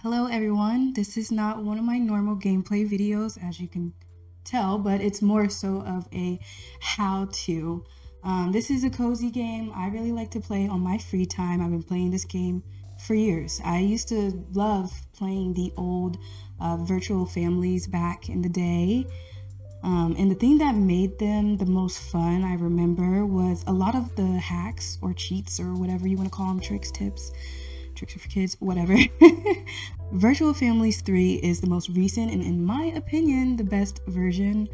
Hello everyone, this is not one of my normal gameplay videos as you can tell, but it's more so of a how-to. This is a cozy game I really like to play on my free time. I've been playing this game for years. I used to love playing the old virtual families back in the day. And the thing that made them the most fun, I remember, was a lot of the hacks or cheats or whatever you want to call them, tricks are for kids, whatever. Virtual Families 3 is the most recent and, in my opinion, the best version.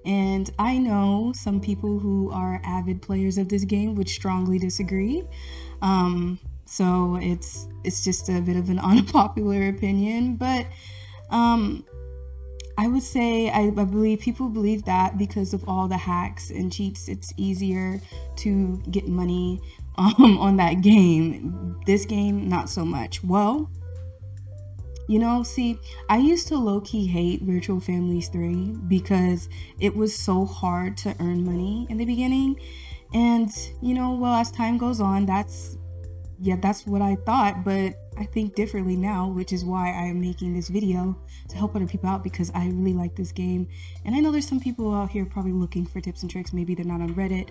And I know some people who are avid players of this game would strongly disagree. So it's just a bit of an unpopular opinion, but I would say I believe people believe that because of all the hacks and cheats, it's easier to get money on that game. This game, not so much. Well, see, I used to low-key hate Virtual Families 3 because it was so hard to earn money in the beginning. And, well, as time goes on, that's what I thought, but I think differently now, which is why I am making this video to help other people out, because I really like this game. And I know there's some people out here probably looking for tips and tricks. Maybe they're not on Reddit.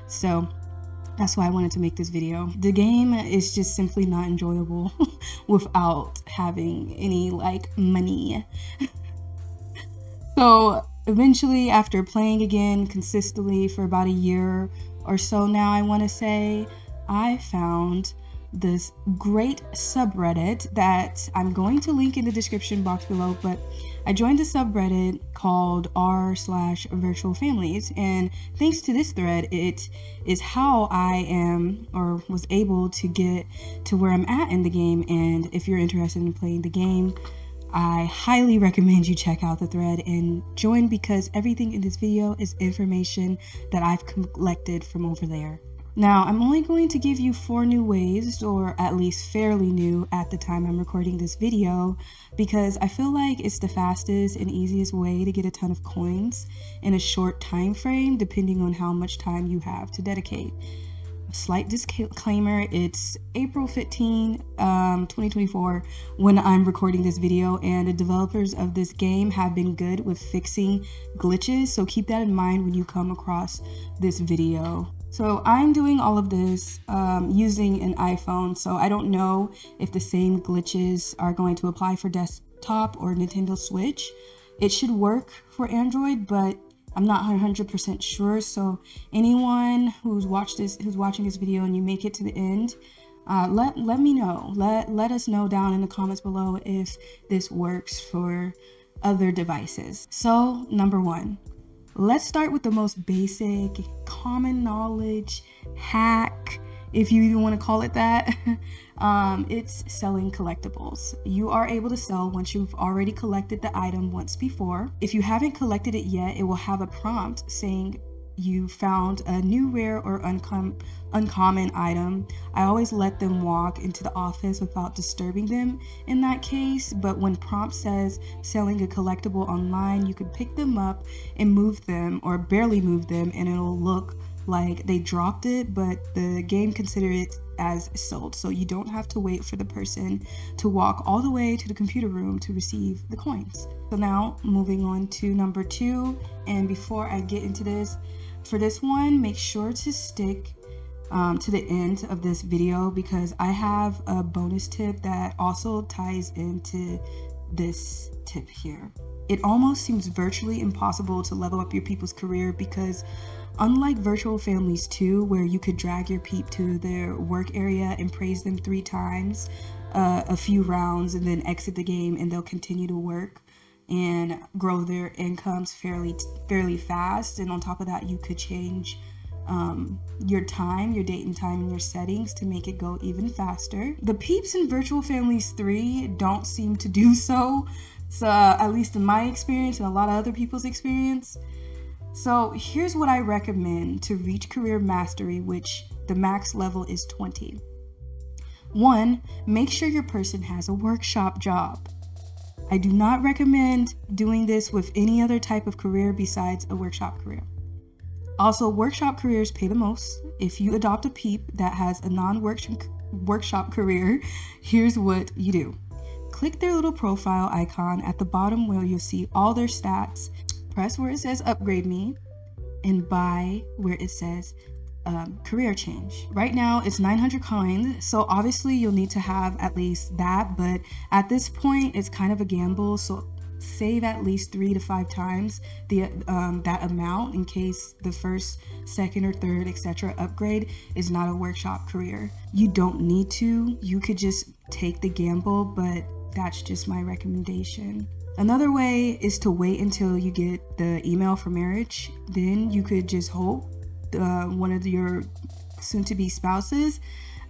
So that's why I wanted to make this video. The game is just simply not enjoyable without having any money. So eventually, after playing again consistently for about a year or so now, I want to say, I found this great subreddit that I'm going to link in the description box below, but I joined a subreddit called r/virtual families, and thanks to this thread, it is how I am or was able to get to where I'm at in the game. And if you're interested in playing the game, I highly recommend you check out the thread and join, because everything in this video is information that I've collected from over there. Now, I'm only going to give you 4 new ways, or at least fairly new at the time I'm recording this video, because I feel like it's the fastest and easiest way to get a ton of coins in a short time frame, depending on how much time you have to dedicate. A slight disclaimer, it's April 15, 2024 when I'm recording this video, and the developers of this game have been good with fixing glitches, so keep that in mind when you come across this video. So I'm doing all of this using an iPhone, so I don't know if the same glitches are going to apply for desktop or Nintendo Switch. It should work for Android, but I'm not 100% sure. So anyone who's watching this video and you make it to the end, let me know. Let us know down in the comments below if this works for other devices. So number 1. Let's start with the most basic, common knowledge hack, if you even want to call it that. It's selling collectibles. You are able to sell once you've already collected the item once before. If you haven't collected it yet, it will have a prompt saying you found a new rare or uncommon item. I always let them walk into the office without disturbing them in that case, but when prompt says selling a collectible online, you can pick them up and move them, or barely move them, and it'll look like they dropped it, but the game considers it as sold, so you don't have to wait for the person to walk all the way to the computer room to receive the coins. So now moving on to number 2, and before I get into this, for this one, make sure to stick to the end of this video, because I have a bonus tip that also ties into this tip here. It almost seems virtually impossible to level up your people's career, because unlike Virtual Families 2, where you could drag your peep to their work area and praise them 3 times, a few rounds, and then exit the game, and they'll continue to work and grow their incomes fairly fast. And on top of that, you could change your date and time in your settings to make it go even faster. The peeps in Virtual Families 3 don't seem to do so, at least in my experience and a lot of other people's experience. So here's what I recommend to reach career mastery, which the max level is 20. 1, make sure your person has a workshop job. I do not recommend doing this with any other type of career besides a workshop career. Also, workshop careers pay the most. If you adopt a peep that has a non-workshop career, here's what you do. click their little profile icon at the bottom where you'll see all their stats. Press where it says upgrade me and buy where it says career change. Right now it's 900 coins, so obviously you'll need to have at least that, but at this point it's kind of a gamble, so save at least 3 to 5 times the that amount in case the first, second, or third, etc. upgrade is not a workshop career. You don't need to, you could just take the gamble, but that's just my recommendation. Another way is to wait until you get the email for marriage. Then you could just hope one of your soon-to-be spouses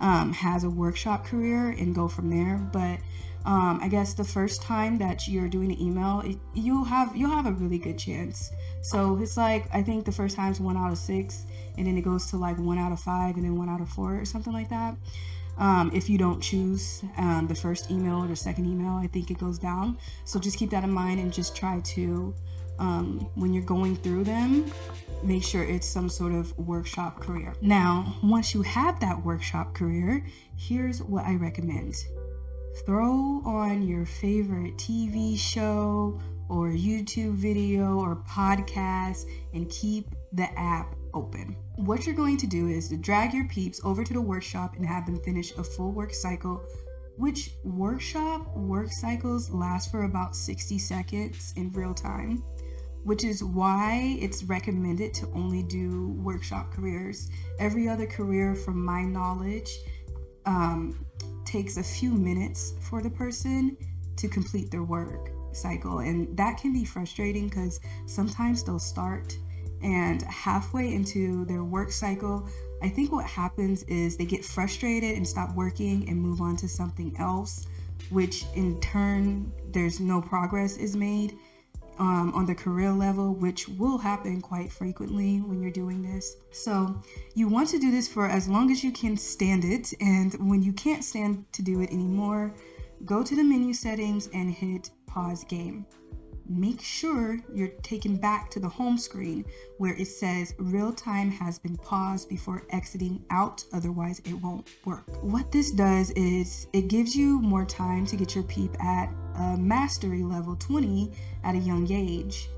has a workshop career and go from there. But I guess the first time that you're doing the email, you'll have a really good chance. So it's like, I think the first time's 1 out of 6, and then it goes to like 1 out of 5, and then 1 out of 4 or something like that. If you don't choose the first email or the second email, I think it goes down. So just keep that in mind and just try to, when you're going through them, make sure it's some sort of workshop career. Now, once you have that workshop career, here's what I recommend. Throw on your favorite TV show or YouTube video or podcast and keep the app open. What you're going to do is to drag your peeps over to the workshop and have them finish a full work cycle, which workshop work cycles last for about 60 seconds in real time, which is why it's recommended to only do workshop careers. Every other career, from my knowledge, takes a few minutes for the person to complete their work cycle, and that can be frustrating because sometimes they'll start and halfway into their work cycle, I think what happens is they get frustrated and stop working and move on to something else, which in turn there's no progress is made on the career level, which will happen quite frequently when you're doing this. So you want to do this for as long as you can stand it, and when you can't stand to do it anymore, go to the menu settings and hit pause game. Make sure you're taken back to the home screen where it says real time has been paused before exiting out, otherwise it won't work. What this does is it gives you more time to get your peep at mastery level 20 at a young age.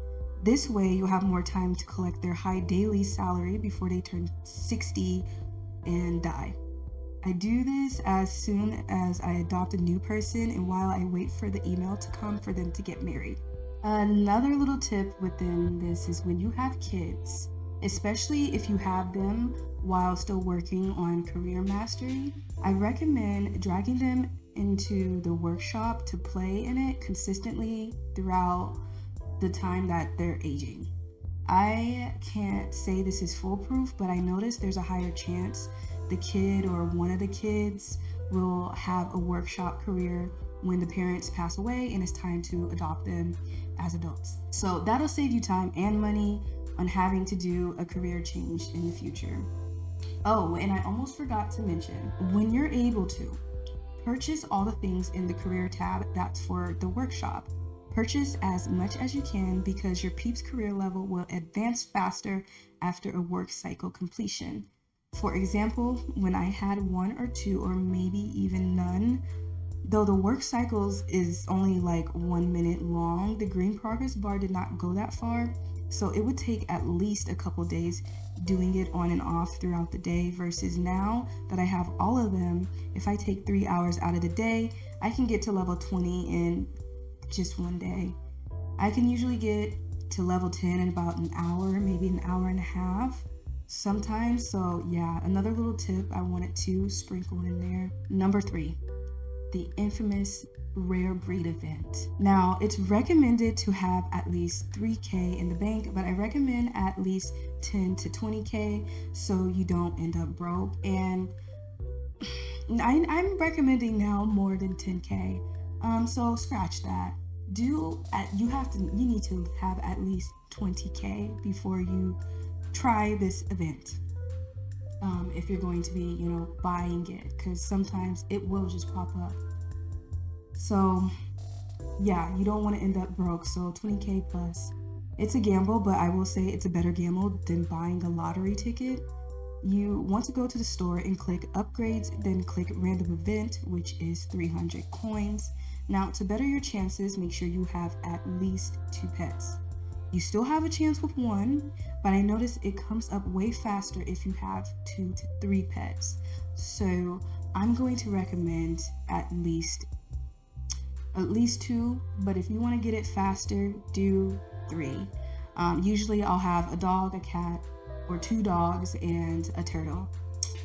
This way you'll have more time to collect their high daily salary before they turn 60 and die. I do this as soon as I adopt a new person and while I wait for the email to come for them to get married. Another little tip within this is when you have kids, especially if you have them while still working on career mastery, I recommend dragging them into the workshop to play in it consistently throughout the time that they're aging. I can't say this is foolproof, but I noticed there's a higher chance the kid or one of the kids will have a workshop career when the parents pass away and it's time to adopt them as adults. So that'll save you time and money on having to do a career change in the future. Oh, and I almost forgot to mention, when you're able to, purchase all the things in the career tab that's for the workshop. Purchase as much as you can because your peep's career level will advance faster after a work cycle completion. For example, when I had 1 or 2 or maybe even none, though the work cycles is only like 1 minute long, the green progress bar did not go that far, so it would take at least a couple days doing it on and off throughout the day, versus now that I have all of them, if I take 3 hours out of the day, I can get to level 20 in just 1 day. I can usually get to level 10 in about an hour, maybe an hour and a half sometimes. So yeah, another little tip I wanted to sprinkle in there. Number 3, the infamous rare breed event. Now, it's recommended to have at least 3K in the bank, but I recommend at least 10 to 20K so you don't end up broke. And I'm recommending now more than 10K. So scratch that. You need to have at least 20K before you try this event. If you're going to be, buying it, because sometimes it will just pop up. So yeah, you don't want to end up broke. So 20K plus. It's a gamble, but I will say it's a better gamble than buying a lottery ticket. You want to go to the store and click upgrades, then click random event, which is 300 coins. Now, to better your chances, make sure you have at least 2 pets. You still have a chance with 1, but I notice it comes up way faster if you have 2 to 3 pets. So I'm going to recommend at least 2, but if you want to get it faster, do 3. Usually I'll have a dog, a cat, or 2 dogs and a turtle.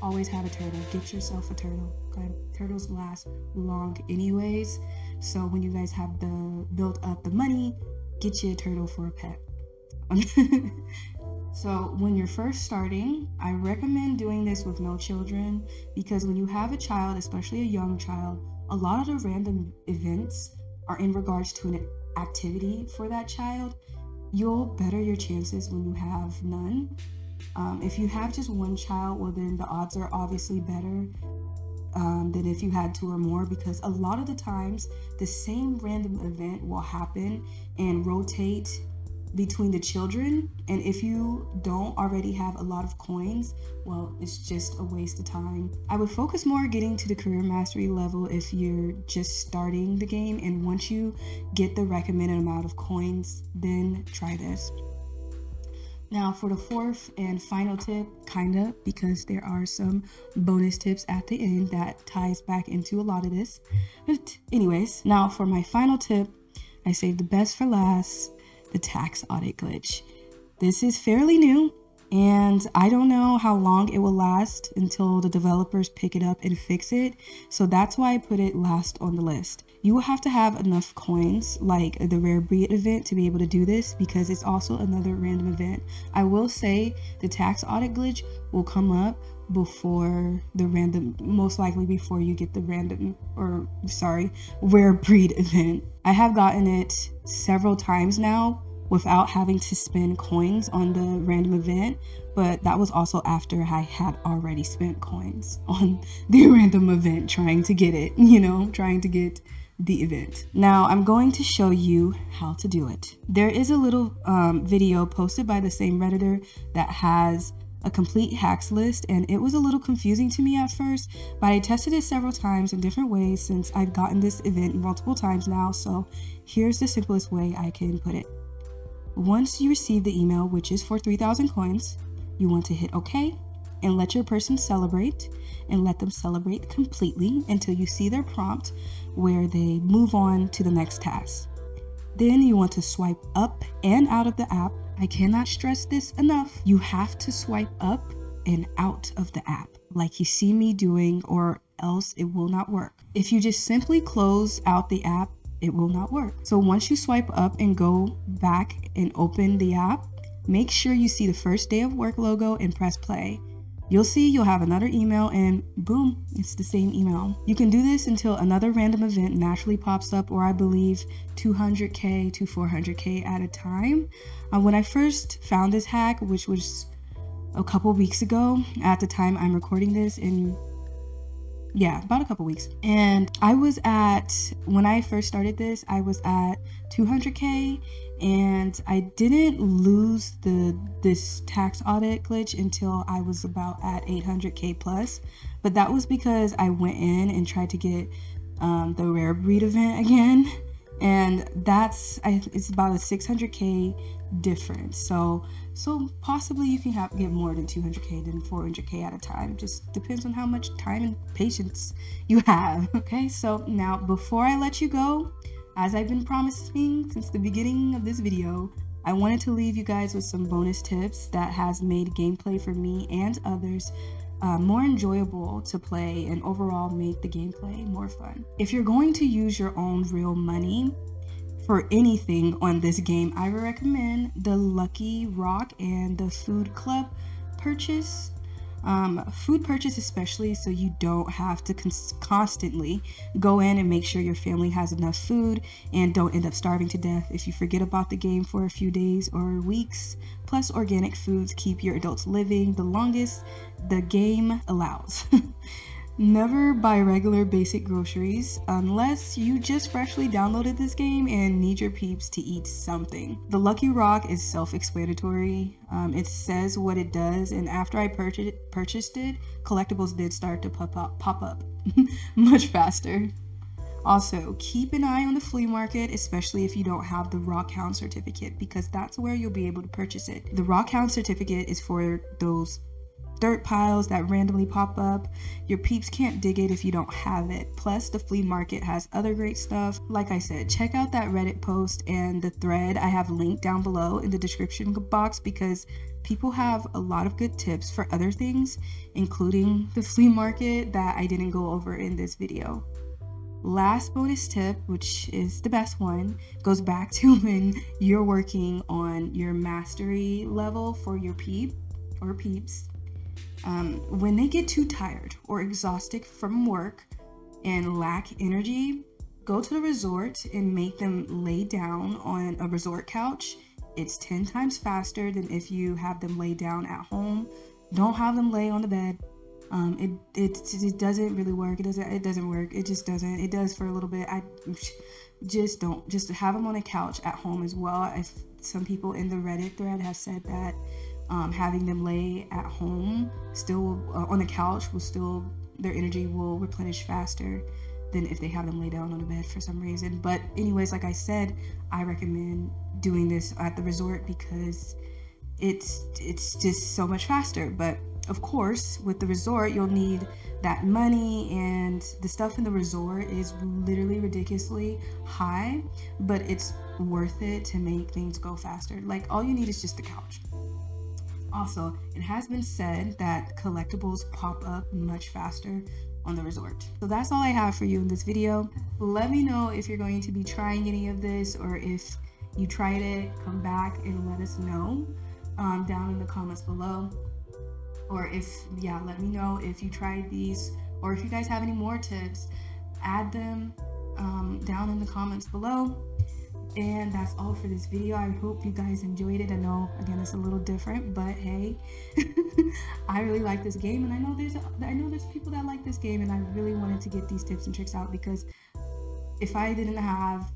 Always have a turtle. Get yourself a turtle. Okay? Turtles last long anyways. So when you guys have built up the money, get you a turtle for a pet. So when you're first starting, I recommend doing this with no children, because when you have a child, especially a young child, a lot of the random events are in regards to an activity for that child. You'll better your chances when you have none. If you have just 1 child, well then the odds are obviously better than if you had 2 or more, because a lot of the times the same random event will happen and rotate between the children, and if you don't already have a lot of coins, well, it's just a waste of time. I would focus more getting to the career mastery level if you're just starting the game, and once you get the recommended amount of coins, then try this. Now for the 4th and final tip, kinda, because there are some bonus tips at the end that ties back into a lot of this. But anyways, now for my final tip, I saved the best for last, the tax audit glitch. This is fairly new, and I don't know how long it will last until the developers pick it up and fix it, so that's why I put it last on the list. You will have to have enough coins, like the rare breed event, to be able to do this, because it's also another random event. I will say the tax audit glitch will come up before the random, most likely before you get the rare breed event. I have gotten it several times now without having to spend coins on the random event, but that was also after I had already spent coins on the random event trying to get it, trying to get the event. Now I'm going to show you how to do it. There is a little video posted by the same Redditor that has a complete hacks list, and it was a little confusing to me at first, but I tested it several times in different ways since I've gotten this event multiple times now. So here's the simplest way I can put it. Once you receive the email, which is for 3,000 coins, you want to hit OK and let your person celebrate, and let them celebrate completely until you see their prompt where they move on to the next task. Then you want to swipe up and out of the app. I cannot stress this enough. You have to swipe up and out of the app like you see me doing, or else it will not work. If you just simply close out the app, it will not work. So once you swipe up and go back and open the app, make sure you see the first day of work logo and press play. You'll see you'll have another email, and boom, it's the same email. You can do this until another random event naturally pops up, or I believe 200k to 400k at a time. When I first found this hack, which was a couple weeks ago at the time I'm recording this, about a couple weeks, and when I first started this, I was at 200k, and I didn't lose this tax audit glitch until I was about at 800k plus, but that was because I went in and tried to get the rare breed event again, and it's about a 600k difference. So possibly you can get more than 200k than 400k at a time. Just depends on how much time and patience you have. Okay, so now before I let you go, as I've been promising since the beginning of this video, I wanted to leave you guys with some bonus tips that has made gameplay for me and others more enjoyable to play, and overall make the gameplay more fun. If you're going to use your own real money for anything on this game, I would recommend the Lucky Rock and the food club purchase. Food purchase especially, so you don't have to constantly go in and make sure your family has enough food and don't end up starving to death if you forget about the game for a few days or weeks. Plus, organic foods keep your adults living the longest the game allows. Never buy regular basic groceries unless you just freshly downloaded this game and need your peeps to eat something. The Lucky Rock is self-explanatory. It says what it does, and after I purchased it, collectibles did start to pop up much faster. Also, keep an eye on the flea market, especially if you don't have the raw count certificate, because that's where you'll be able to purchase it. The raw count certificate is for those dirt piles that randomly pop up. Your peeps can't dig it if you don't have it. Plus, the flea market has other great stuff. Like I said, check out that Reddit post and the thread I have linked down below in the description box, because people have a lot of good tips for other things, including the flea market, that I didn't go over in this video. Last bonus tip, which is the best one, goes back to when you're working on your mastery level for your peep or peeps. When they get too tired or exhausted from work and lack energy, go to the resort and make them lay down on a resort couch. It's 10 times faster than if you have them lay down at home. Don't have them lay on the bed. It doesn't really work. It doesn't work. It just doesn't. It does for a little bit. I just don't. Just have them on a couch at home as well. Some people in the Reddit thread have said that having them lay at home still on the couch will still, their energy will replenish faster than if they have them lay down on the bed for some reason. But anyways, like I said, I recommend doing this at the resort because it's just so much faster. But of course, with the resort, you'll need that money, and the stuff in the resort is literally ridiculously high, but it's worth it to make things go faster. Like, all you need is just the couch. Also, it has been said that collectibles pop up much faster on the resort. So that's all I have for you in this video. Let me know if you're going to be trying any of this, or if you tried it, come back and let us know down in the comments below. Or let me know if you tried these, or if you guys have any more tips, add them down in the comments below. And that's all for this video. I hope you guys enjoyed it. I know, again, it's a little different, but hey, I really like this game, and I know there's people that like this game, and I really wanted to get these tips and tricks out, because if I didn't have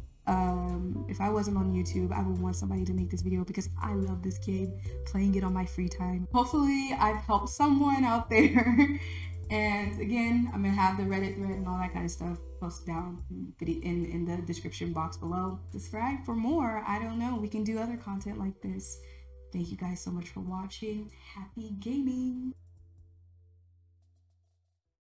if I wasn't on YouTube, I would want somebody to make this video, because I love this game, playing it on my free time. Hopefully I've helped someone out there. And again, I'm gonna have the Reddit thread and all that kind of stuff posted down in the description box below. Subscribe for more. I don't know, we can do other content like this. Thank you guys so much for watching. Happy gaming.